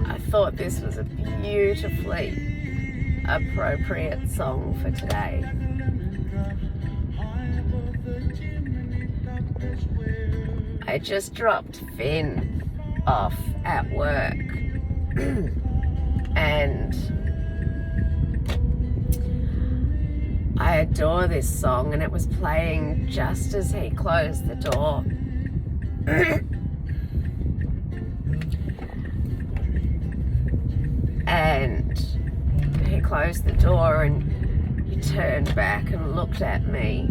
I thought this was a beautifully appropriate song for today. I just dropped Finn off at work and I adore this song, and it was playing just as he closed the door. And he closed the door and he turned back and looked at me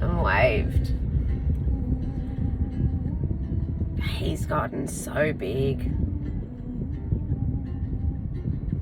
and waved. He's gotten so big,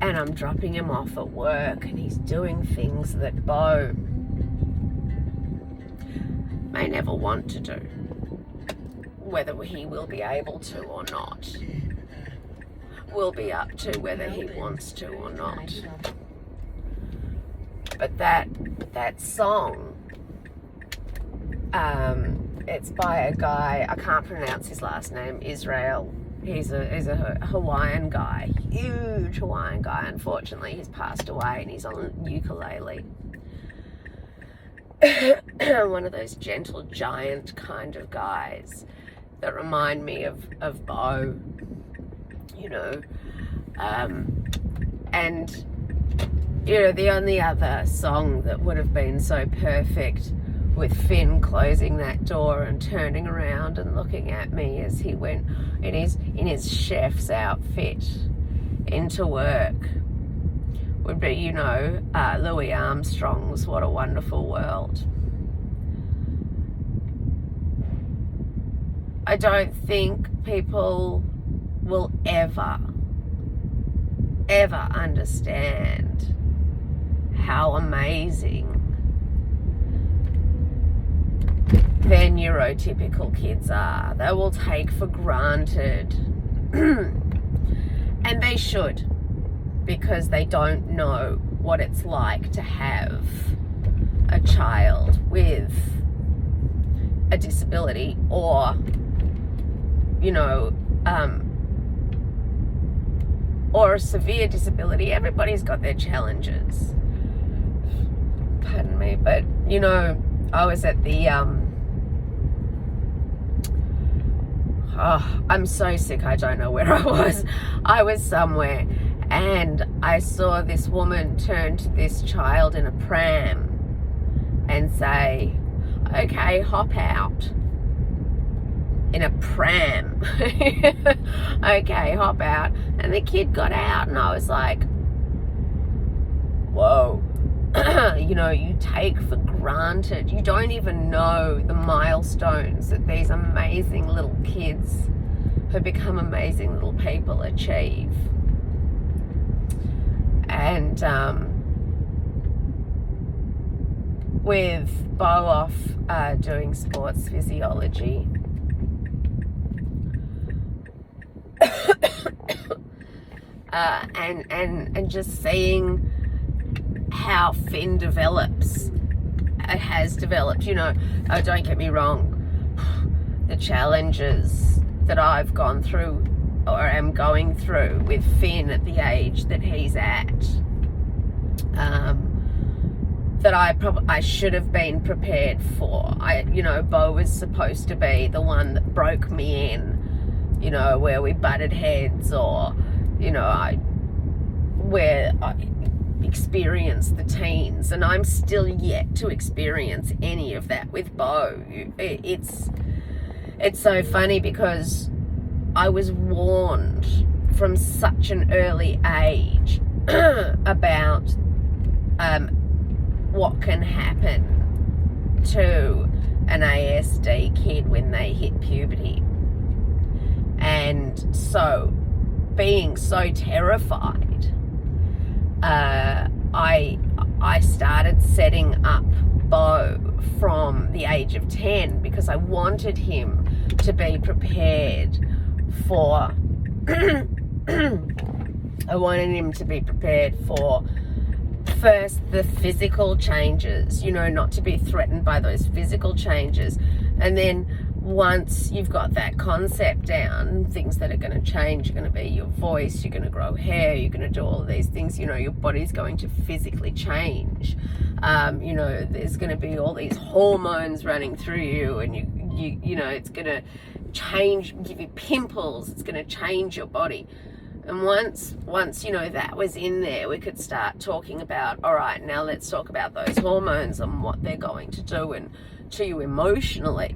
and I'm dropping him off at work, and he's doing things that Bo may never want to do, whether he will be able to or not. Will be up to whether he wants to or not. But that song, it's by a guy, I can't pronounce his last name, Israel. He's a Hawaiian guy, huge Hawaiian guy. Unfortunately, he's passed away, and he's on ukulele. One of those gentle giant kind of guys that remind me of Bo, you know. And, you know, the only other song that would have been so perfect with Finn closing that door and turning around and looking at me as he went in his chef's outfit into work would be, you know, Louis Armstrong's What a Wonderful World. I don't think people will ever understand how amazing their neurotypical kids are. They will take for granted, and they should, because they don't know what it's like to have a child with a disability or, you know, or a severe disability. Everybody's got their challenges. Pardon me, but, you know, I was at the, I'm so sick, I don't know where I was. I was somewhere, and I saw this woman turn to this child in a pram and say, okay, hop out. In a pram. Okay, hop out. And the kid got out, and I was like, whoa. You know, you take for granted. You don't even know the milestones that these amazing little kids who become amazing little people achieve. And with Bo off doing sports physiology, and just seeing how Finn has developed, you know. Oh, don't get me wrong, the challenges that I've gone through or am going through with Finn at the age that he's at, that I should have been prepared for. You know, Bo was supposed to be the one that broke me in, you know, where we butted heads, or, you know, where I experienced the teens, and I'm still yet to experience any of that with Bo. It's so funny because I was warned from such an early age about what can happen to an ASD kid when they hit puberty. And so, being so terrified, I started setting up Bo from the age of 10 because I wanted him to be prepared for first the physical changes, you know, not to be threatened by those physical changes, And then once you've got that concept down, things that are going to change are going to be your voice, you're going to grow hair, you're going to do all of these things, you know, your body's going to physically change. You know, there's going to be all these hormones running through you, and you know, it's going to change, give you pimples, it's going to change your body. And once you know that was in there, we could start talking about, all right, now let's talk about those hormones and what they're going to do and to you emotionally.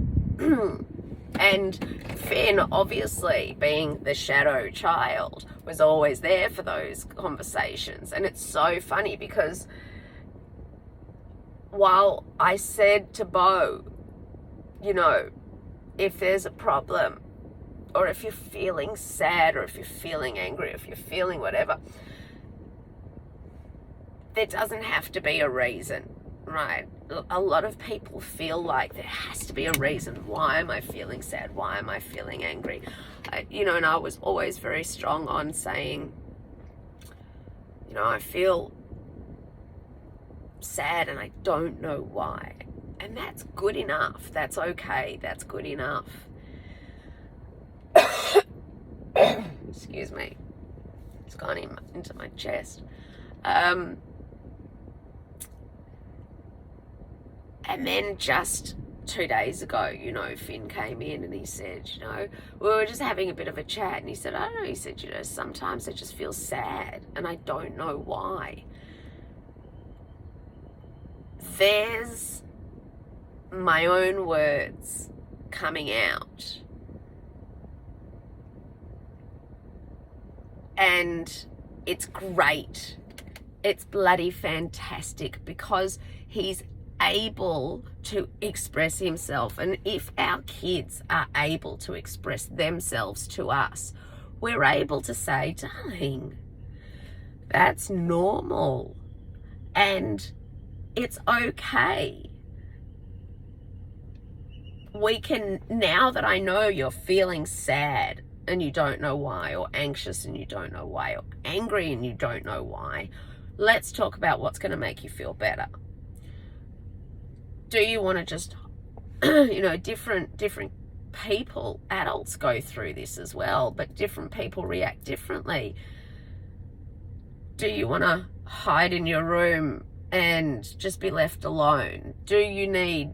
And Finn, obviously being the shadow child, was always there for those conversations. And it's so funny because while I said to Bo, you know, if there's a problem, or if you're feeling sad, or if you're feeling angry, or if you're feeling whatever, there doesn't have to be a reason, right? A lot of people feel like there has to be a reason. Why am I feeling sad? Why am I feeling angry? You know, and I was always very strong on saying, you know, I feel sad and I don't know why. And that's good enough. That's okay. That's good enough. Excuse me. It's gone into my chest. And then just 2 days ago, you know, Finn came in and he said, you know, we were just having a bit of a chat, and he said, I don't know, he said, you know, sometimes I just feel sad and I don't know why. There's my own words coming out. And it's great. It's bloody fantastic because he's able to express himself. And if our kids are able to express themselves to us, we're able to say, darling, that's normal. And it's okay. We can, now that I know you're feeling sad and you don't know why, or anxious and you don't know why, or angry and you don't know why, let's talk about what's going to make you feel better. Do you want to just, you know, different people, adults go through this as well, but different people react differently. Do you want to hide in your room and just be left alone? Do you need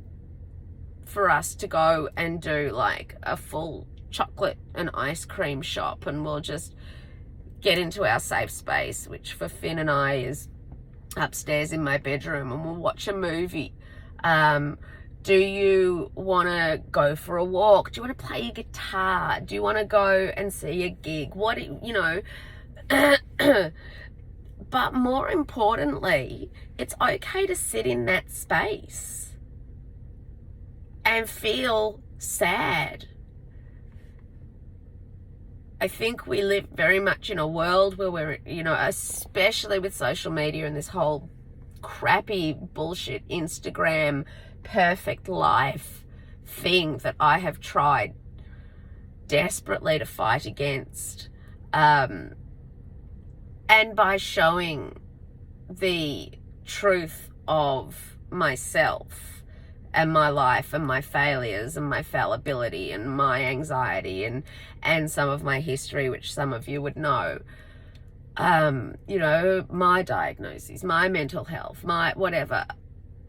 for us to go and do like a full chocolate and ice cream shop, and we'll just get into our safe space, which for Finn and I is upstairs in my bedroom, and we'll watch a movie? Do you want to go for a walk? Do you want to play your guitar? Do you want to go and see a gig? What, you know, but more importantly, it's okay to sit in that space and feel sad. I think we live very much in a world where we're, you know, especially with social media and this whole crappy bullshit Instagram perfect life thing that I have tried desperately to fight against. And by showing the truth of myself and my life and my failures and my fallibility and my anxiety and some of my history, which some of you would know, you know, my diagnoses, my mental health, my whatever,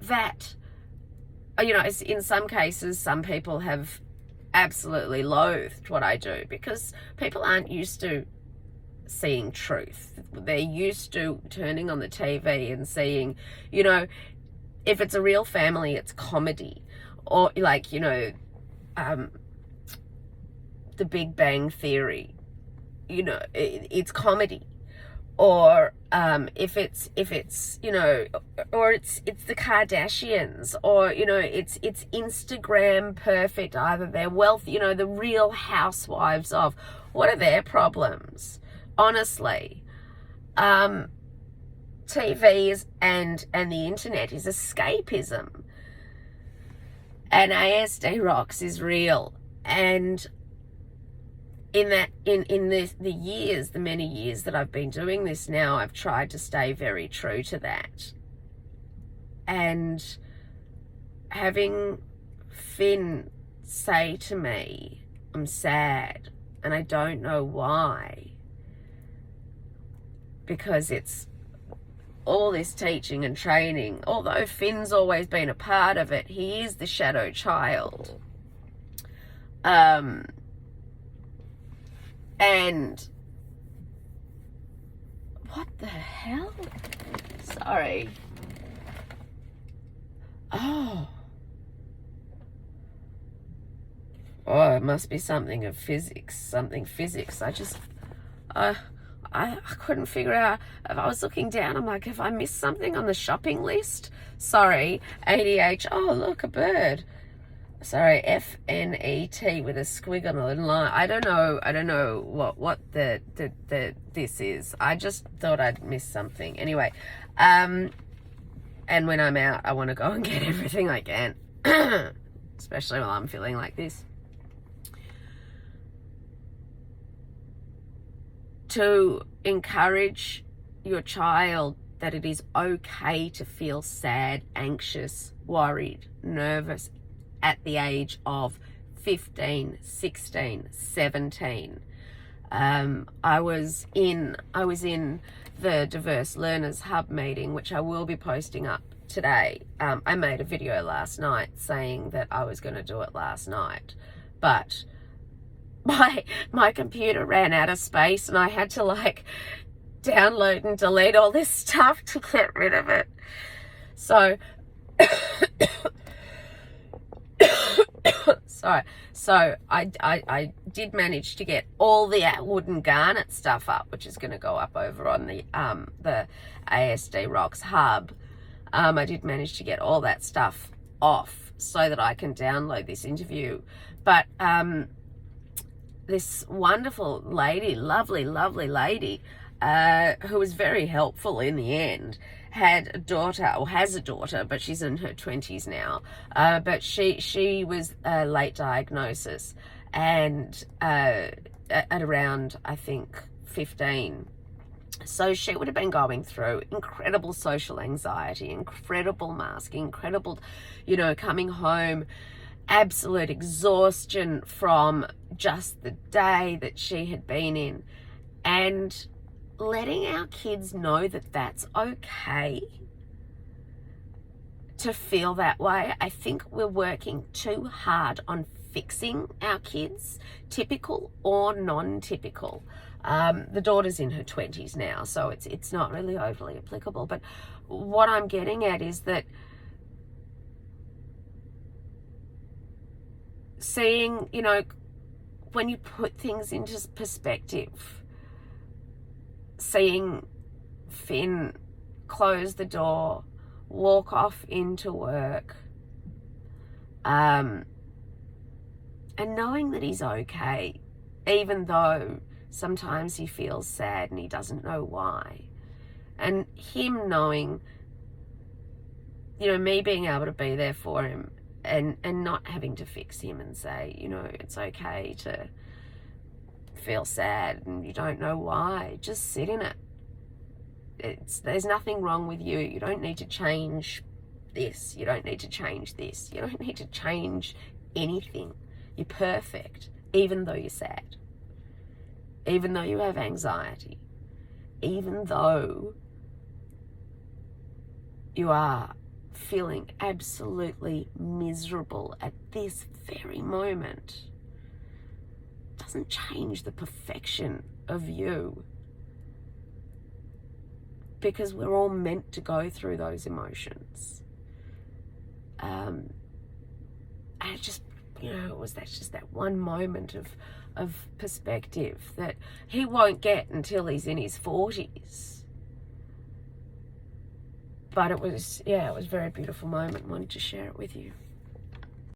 that, you know, in some cases, some people have absolutely loathed what I do because people aren't used to seeing truth. They're used to turning on the TV and seeing, you know, if it's a real family, it's comedy. Or like, you know, The Big Bang Theory, you know, it's comedy. Or if it's you know, or it's the Kardashians, or you know, it's Instagram perfect. Either they're wealthy, you know, the Real Housewives of, what are their problems? Honestly, TV and the internet is escapism, and ASD Rocks is real. And in the years, the many years that I've been doing this now, I've tried to stay very true to that. And having Finn say to me, I'm sad, and I don't know why, because it's all this teaching and training. Although Finn's always been a part of it, he is the shadow child. And what the hell? Sorry. Oh, it must be something of physics, I couldn't figure out. If I was looking down, I'm like, have I missed something on the shopping list? Sorry, ADH. Oh, look, a bird. Sorry, FNET with a squig on a little line. I don't know what the this is. I just thought I'd missed something. Anyway, and when I'm out, I want to go and get everything I can, especially while I'm feeling like this. To encourage your child that it is okay to feel sad, anxious, worried, nervous at the age of 15, 16, 17. I was in the Diverse Learners Hub meeting, which I will be posting up today. I made a video last night saying that I was going to do it last night, but my computer ran out of space and I had to like download and delete all this stuff to get rid of it. So so I did manage to get all the Wooden Garnet stuff up, which is going to go up over on the ASD Rocks Hub. I did manage to get all that stuff off so that I can download this interview. But this wonderful lady, lovely lady, who was very helpful in the end, had a daughter, or has a daughter, but she's in her 20s now. But she was a late diagnosis, and at around, I think, 15. So she would have been going through incredible social anxiety, incredible masking, incredible, coming home, absolute exhaustion from just the day that she had been in, and letting our kids know that that's okay to feel that way. I think we're working too hard on fixing our kids, typical or non-typical. The daughter's in her 20s now, so it's not really overly applicable. But what I'm getting at is that seeing, when you put things into perspective, seeing Finn close the door, walk off into work, and knowing that he's okay, even though sometimes he feels sad and he doesn't know why, and him knowing, me being able to be there for him, and not having to fix him and say, it's okay to feel sad and you don't know why. Just sit in it. There's nothing wrong with you. You don't need to change this. You don't need to change this. You don't need to change anything. You're perfect, even though you're sad, even though you have anxiety, even though you are feeling absolutely miserable at this very moment. Doesn't change the perfection of you, because we're all meant to go through those emotions. And it just, it was just that one moment of perspective that he won't get until he's in his 40s. But it was a very beautiful moment. Wanted to share it with you.